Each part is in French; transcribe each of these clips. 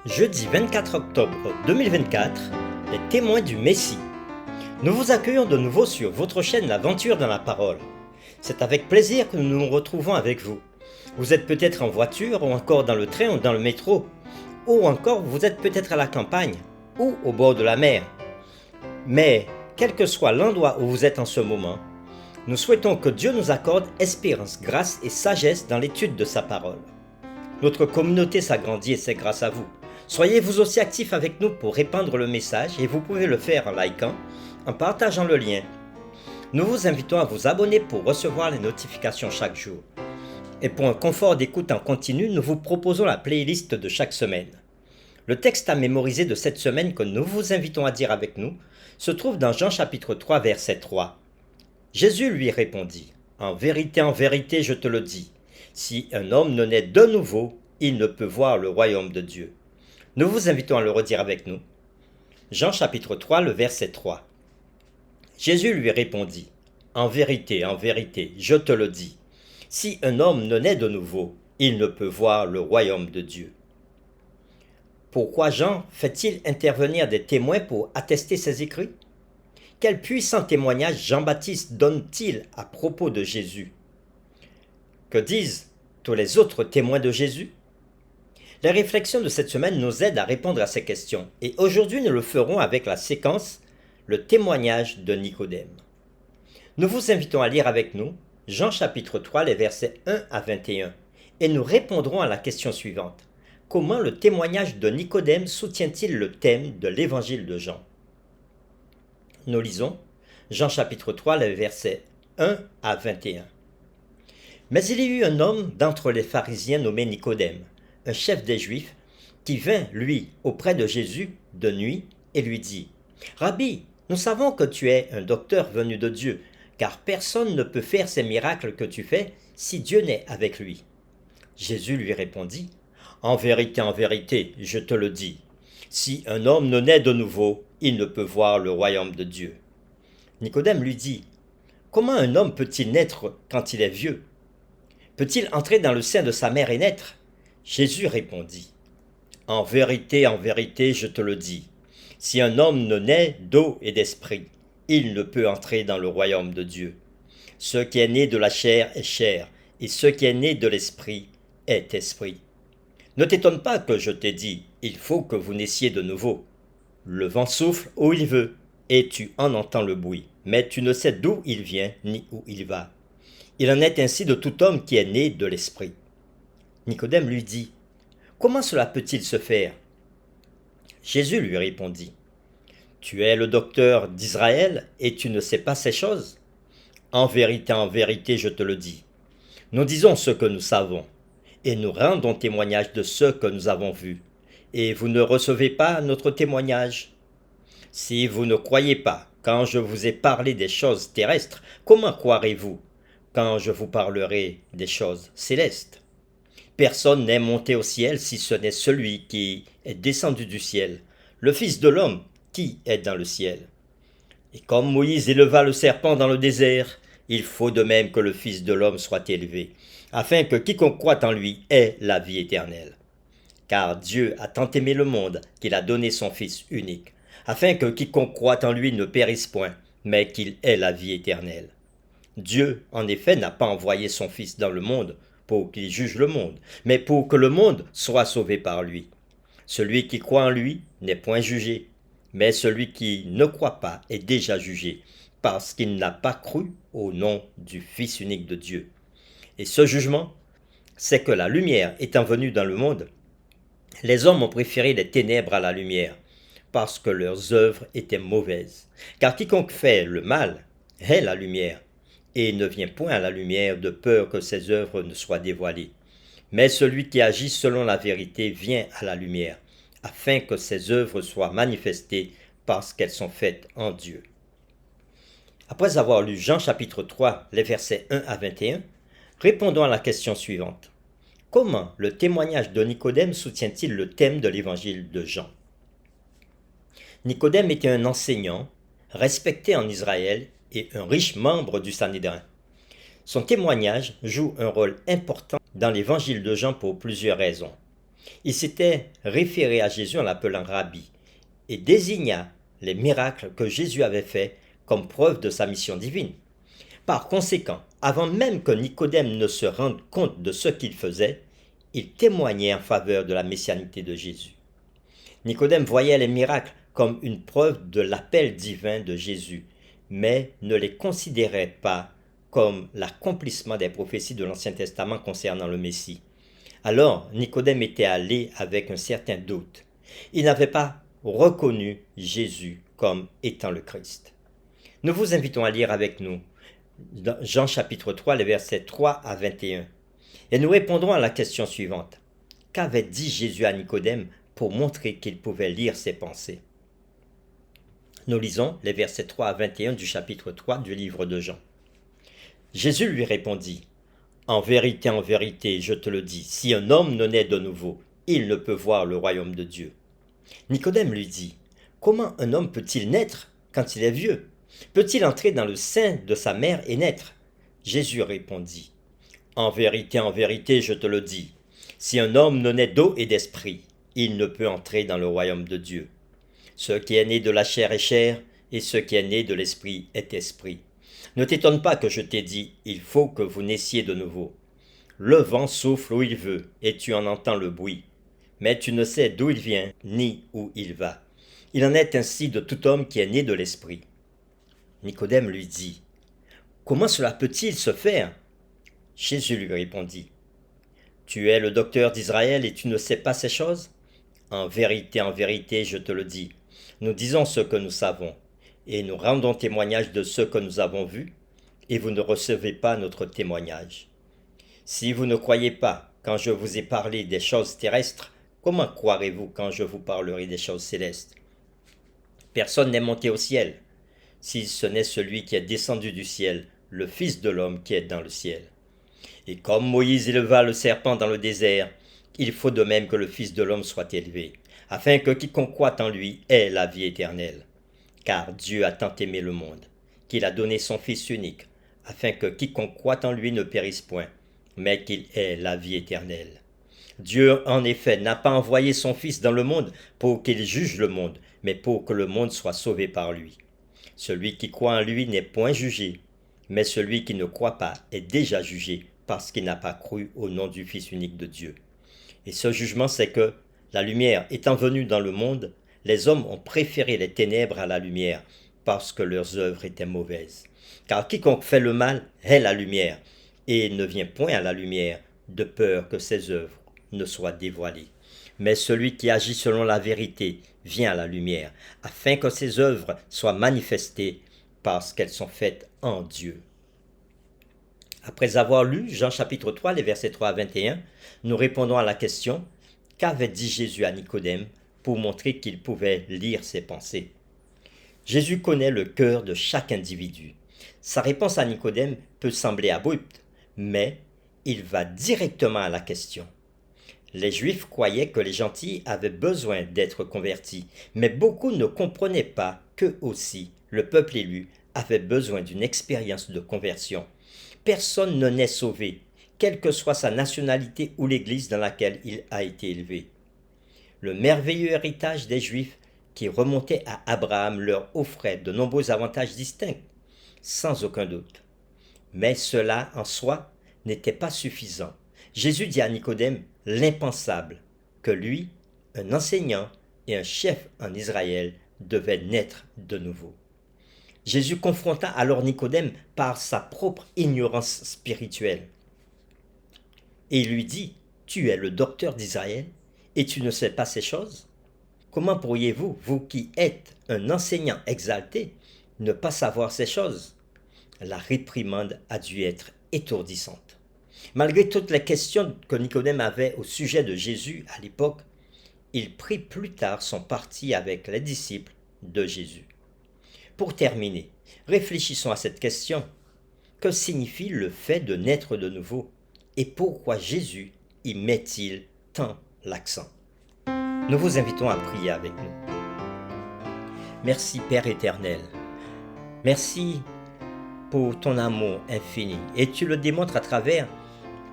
Jeudi 24 octobre 2024, les témoins du Messie. Nous vous accueillons de nouveau sur votre chaîne L'Aventure dans la Parole. C'est avec plaisir que nous nous retrouvons avec vous. Vous êtes peut-être en voiture ou encore dans le train ou dans le métro, ou encore vous êtes peut-être à la campagne ou au bord de la mer. Mais, quel que soit l'endroit où vous êtes en ce moment, nous souhaitons que Dieu nous accorde espérance, grâce et sagesse dans l'étude de sa parole. Notre communauté s'agrandit et c'est grâce à vous. Soyez vous aussi actifs avec nous pour répandre le message et vous pouvez le faire en likant, en partageant le lien. Nous vous invitons à vous abonner pour recevoir les notifications chaque jour. Et pour un confort d'écoute en continu, nous vous proposons la playlist de chaque semaine. Le texte à mémoriser de cette semaine que nous vous invitons à dire avec nous se trouve dans Jean chapitre 3 verset 3. Jésus lui répondit, « En vérité, je te le dis, si un homme ne naît de nouveau, il ne peut voir le royaume de Dieu. » Nous vous invitons à le redire avec nous. Jean chapitre 3, le verset 3. Jésus lui répondit, « En vérité, je te le dis, si un homme ne naît de nouveau, il ne peut voir le royaume de Dieu. » Pourquoi Jean fait-il intervenir des témoins pour attester ses écrits? Quel puissant témoignage Jean-Baptiste donne-t-il à propos de Jésus? Que disent tous les autres témoins de Jésus? Les réflexions de cette semaine nous aident à répondre à ces questions et aujourd'hui nous le ferons avec la séquence « Le témoignage de Nicodème ». Nous vous invitons à lire avec nous Jean chapitre 3 les versets 1 à 21 et nous répondrons à la question suivante. Comment le témoignage de Nicodème soutient-il le thème de l'évangile de Jean? Nous lisons Jean chapitre 3 les versets 1 à 21. Mais il y eut un homme d'entre les pharisiens nommé Nicodème, un chef des Juifs, qui vint, lui, auprès de Jésus de nuit et lui dit, « Rabbi, nous savons que tu es un docteur venu de Dieu, car personne ne peut faire ces miracles que tu fais si Dieu n'est avec lui. » Jésus lui répondit, « En vérité, je te le dis, si un homme ne naît de nouveau, il ne peut voir le royaume de Dieu. » Nicodème lui dit, « Comment un homme peut-il naître quand il est vieux? Peut-il entrer dans le sein de sa mère et naître? » Jésus répondit, « En vérité, je te le dis, si un homme ne naît d'eau et d'esprit, il ne peut entrer dans le royaume de Dieu. Ce qui est né de la chair est chair, et ce qui est né de l'esprit est esprit. Ne t'étonne pas que je t'ai dit, il faut que vous naissiez de nouveau. Le vent souffle où il veut, et tu en entends le bruit, mais tu ne sais d'où il vient ni où il va. Il en est ainsi de tout homme qui est né de l'esprit. » Nicodème lui dit, « Comment cela peut-il se faire? » Jésus lui répondit, « Tu es le docteur d'Israël et tu ne sais pas ces choses? En vérité, je te le dis. Nous disons ce que nous savons, et nous rendons témoignage de ce que nous avons vu, et vous ne recevez pas notre témoignage. Si vous ne croyez pas quand je vous ai parlé des choses terrestres, comment croirez-vous quand je vous parlerai des choses célestes? Personne n'est monté au ciel si ce n'est celui qui est descendu du ciel, le Fils de l'homme qui est dans le ciel. Et comme Moïse éleva le serpent dans le désert, il faut de même que le Fils de l'homme soit élevé, afin que quiconque croit en lui ait la vie éternelle. Car Dieu a tant aimé le monde qu'il a donné son Fils unique, afin que quiconque croit en lui ne périsse point, mais qu'il ait la vie éternelle. Dieu, en effet, n'a pas envoyé son Fils dans le monde pour qu'il juge le monde, mais pour que le monde soit sauvé par lui. Celui qui croit en lui n'est point jugé, mais celui qui ne croit pas est déjà jugé, parce qu'il n'a pas cru au nom du Fils unique de Dieu. Et ce jugement, c'est que la lumière étant venue dans le monde, les hommes ont préféré les ténèbres à la lumière, parce que leurs œuvres étaient mauvaises. Car quiconque fait le mal est la lumière, et ne vient point à la lumière de peur que ses œuvres ne soient dévoilées. Mais celui qui agit selon la vérité vient à la lumière, afin que ses œuvres soient manifestées parce qu'elles sont faites en Dieu. Après avoir lu Jean chapitre 3, les versets 1 à 21, répondons à la question suivante. Comment le témoignage de Nicodème soutient-il le thème de l'évangile de Jean? Nicodème était un enseignant, respecté en Israël et un riche membre du Sanhédrin. Son témoignage joue un rôle important dans l'évangile de Jean pour plusieurs raisons. Il s'était référé à Jésus en l'appelant Rabbi et désigna les miracles que Jésus avait faits comme preuve de sa mission divine. Par conséquent, avant même que Nicodème ne se rende compte de ce qu'il faisait, il témoignait en faveur de la messianité de Jésus. Nicodème voyait les miracles comme une preuve de l'appel divin de Jésus, mais ne les considérait pas comme l'accomplissement des prophéties de l'Ancien Testament concernant le Messie. Alors Nicodème était allé avec un certain doute. Il n'avait pas reconnu Jésus comme étant le Christ. Nous vous invitons à lire avec nous dans Jean chapitre 3, les versets 3 à 21. Et nous répondrons à la question suivante. Qu'avait dit Jésus à Nicodème pour montrer qu'il pouvait lire ses pensées? Nous lisons les versets 3 à 21 du chapitre 3 du livre de Jean. Jésus lui répondit, « en vérité, je te le dis, si un homme ne naît de nouveau, il ne peut voir le royaume de Dieu. » Nicodème lui dit, « Comment un homme peut-il naître quand il est vieux? Peut-il entrer dans le sein de sa mère et naître? » Jésus répondit, « en vérité, je te le dis, si un homme ne naît d'eau et d'esprit, il ne peut entrer dans le royaume de Dieu. Ce qui est né de la chair est chair, et ce qui est né de l'esprit est esprit. Ne t'étonne pas que je t'ai dit, il faut que vous naissiez de nouveau. Le vent souffle où il veut, et tu en entends le bruit, mais tu ne sais d'où il vient, ni où il va. Il en est ainsi de tout homme qui est né de l'esprit. » Nicodème lui dit, « Comment cela peut-il se faire ?» Jésus lui répondit, « Tu es le docteur d'Israël et tu ne sais pas ces choses? En vérité, je te le dis, nous disons ce que nous savons, et nous rendons témoignage de ce que nous avons vu, et vous ne recevez pas notre témoignage. Si vous ne croyez pas quand je vous ai parlé des choses terrestres, comment croirez-vous quand je vous parlerai des choses célestes? Personne n'est monté au ciel, si ce n'est celui qui est descendu du ciel, le Fils de l'homme qui est dans le ciel. Et comme Moïse éleva le serpent dans le désert, il faut de même que le Fils de l'homme soit élevé, afin que quiconque croit en lui ait la vie éternelle. Car Dieu a tant aimé le monde, qu'il a donné son Fils unique, afin que quiconque croit en lui ne périsse point, mais qu'il ait la vie éternelle. Dieu, en effet, n'a pas envoyé son Fils dans le monde pour qu'il juge le monde, mais pour que le monde soit sauvé par lui. Celui qui croit en lui n'est point jugé, mais celui qui ne croit pas est déjà jugé parce qu'il n'a pas cru au nom du Fils unique de Dieu. Et ce jugement, c'est que, la lumière étant venue dans le monde, les hommes ont préféré les ténèbres à la lumière, parce que leurs œuvres étaient mauvaises. Car quiconque fait le mal est la lumière, et ne vient point à la lumière, de peur que ses œuvres ne soient dévoilées. Mais celui qui agit selon la vérité vient à la lumière, afin que ses œuvres soient manifestées, parce qu'elles sont faites en Dieu. Après avoir lu Jean chapitre 3, les versets 3 à 21, nous répondons à la question « Qu'avait dit Jésus à Nicodème pour montrer qu'il pouvait lire ses pensées ?» Jésus connaît le cœur de chaque individu. Sa réponse à Nicodème peut sembler abrupte, mais il va directement à la question. Les Juifs croyaient que les gentils avaient besoin d'être convertis, mais beaucoup ne comprenaient pas qu'eux aussi, le peuple élu, avait besoin d'une expérience de conversion. Personne ne naît sauvé, quelle que soit sa nationalité ou l'église dans laquelle il a été élevé. Le merveilleux héritage des Juifs qui remontait à Abraham leur offrait de nombreux avantages distincts, sans aucun doute. Mais cela en soi n'était pas suffisant. Jésus dit à Nicodème l'impensable, que lui, un enseignant et un chef en Israël, devait naître de nouveau. Jésus confronta alors Nicodème par sa propre ignorance spirituelle. Et il lui dit, « Tu es le docteur d'Israël et tu ne sais pas ces choses? Comment pourriez-vous, vous qui êtes un enseignant exalté, ne pas savoir ces choses ?» La réprimande a dû être étourdissante. Malgré toutes les questions que Nicodème avait au sujet de Jésus à l'époque, il prit plus tard son parti avec les disciples de Jésus. Pour terminer, réfléchissons à cette question. Que signifie le fait de naître de nouveau et pourquoi Jésus y met-il tant l'accent? Nous vous invitons à prier avec nous. Merci Père éternel. Merci pour ton amour infini. Et tu le démontres à travers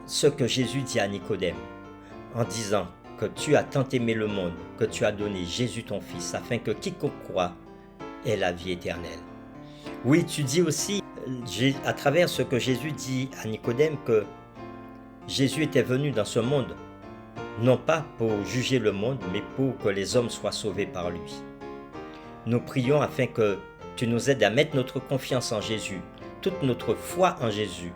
ce que Jésus dit à Nicodème, en disant que tu as tant aimé le monde, que tu as donné Jésus ton Fils, afin que quiconque croit ait la vie éternelle. Oui, tu dis aussi, à travers ce que Jésus dit à Nicodème, que Jésus était venu dans ce monde, non pas pour juger le monde, mais pour que les hommes soient sauvés par lui. Nous prions afin que tu nous aides à mettre notre confiance en Jésus, toute notre foi en Jésus,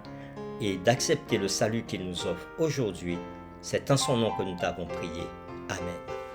et d'accepter le salut qu'il nous offre aujourd'hui. C'est en son nom que nous t'avons prié. Amen.